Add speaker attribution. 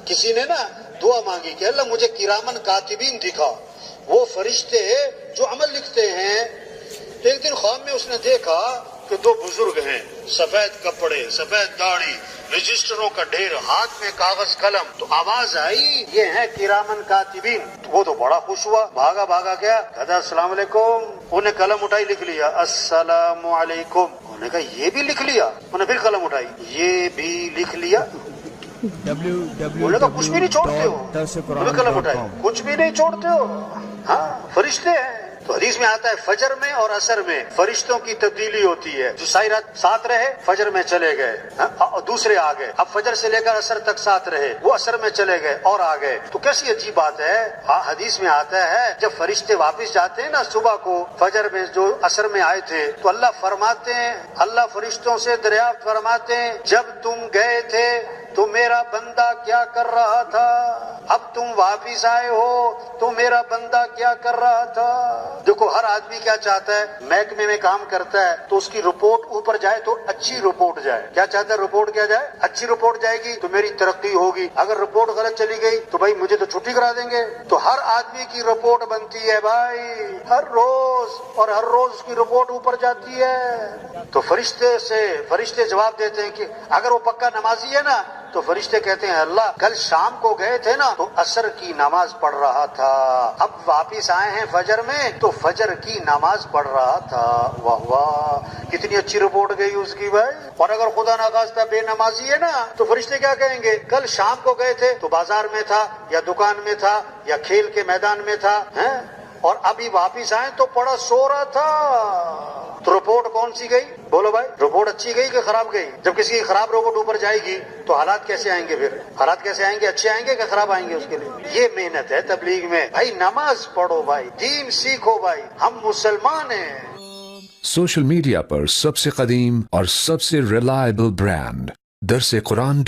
Speaker 1: کسی نے نا دعا مانگی کہ اللہ مجھے کرامن کاتبین دکھا، وہ فرشتے جو عمل لکھتے ہیں. تو ایک دن خواب میں اس نے دیکھا کہ دو بزرگ ہیں، سفید کپڑے، سفید داڑھی، رجسٹروں کا ڈھیر، ہاتھ میں کاغذ قلم. تو آواز آئی یہ ہیں کرامن کاتبین. وہ تو بڑا خوش ہوا، بھاگا گیا، کہا السلام علیکم. انہیں قلم اٹھائی، لکھ لیا السلام علیکم. انہوں نے کہا یہ بھی لکھ لیا. انہوں نے پھر قلم اٹھائی، یہ بھی لکھ لیا. انہوں نے کہا کچھ بھی نہیں چھوڑتے ہو. انہوں نے قلم اٹھائی، کچھ بھی نہیں چھوڑتے ہو. ہاں فرشتے ہیں. تو حدیث میں آتا ہے فجر میں اور عصر میں فرشتوں کی تبدیلی ہوتی ہے. جو ساری رات ساتھ رہے فجر میں چلے گئے، دوسرے آ گئے. اب فجر سے لے کر عصر تک ساتھ رہے، وہ عصر میں چلے گئے اور آ گئے. تو کیسی عجیب بات ہے. حدیث میں آتا ہے جب فرشتے واپس جاتے ہیں نا صبح کو، فجر میں جو عصر میں آئے تھے، تو اللہ فرماتے ہیں، اللہ فرشتوں سے دریافت فرماتے ہیں جب تم گئے تھے تو میرا بندہ کیا کر رہا تھا، اب تم واپس آئے ہو تو میرا بندہ کیا کر رہا تھا. دیکھو ہر آدمی کیا چاہتا ہے، محکمے میں کام کرتا ہے تو اس کی رپورٹ اوپر جائے تو اچھی رپورٹ جائے. کیا چاہتا ہے؟ رپورٹ کیا جائے؟ اچھی رپورٹ جائے گی تو میری ترقی ہوگی. اگر رپورٹ غلط چلی گئی تو بھائی مجھے تو چھٹی کرا دیں گے. تو ہر آدمی کی رپورٹ بنتی ہے بھائی ہر روز، اور ہر روز اس کی رپورٹ اوپر جاتی ہے. تو فرشتے جواب دیتے ہیں کہ اگر وہ پکا نمازی ہے نا تو فرشتے کہتے ہیں اللہ کل شام کو گئے تھے نا تو عصر کی نماز پڑھ رہا تھا، اب واپس آئے ہیں فجر میں تو فجر کی نماز پڑھ رہا تھا. واہ واہ کتنی اچھی رپورٹ گئی اس کی بھائی. اور اگر خدا نخواستہ بے نمازی ہے نا تو فرشتے کیا کہیں گے، کل شام کو گئے تھے تو بازار میں تھا یا دکان میں تھا یا کھیل کے میدان میں تھا، اور ابھی واپس آئے تو پڑا سو رہا تھا. تو رپورٹ کون سی گئی؟ بولو بھائی رپورٹ اچھی گئی کہ خراب گئی؟ جب کسی کی خراب رپورٹ اوپر جائے گی تو حالات کیسے آئیں گے؟ پھر حالات کیسے آئیں گے؟ اچھے آئیں گے کہ خراب آئیں گے؟ اس کے لیے یہ محنت ہے تبلیغ میں. بھائی نماز پڑھو بھائی، دین سیکھو بھائی، ہم مسلمان ہیں.
Speaker 2: سوشل میڈیا پر سب سے قدیم اور سب سے ریلائبل برانڈ درس قرآن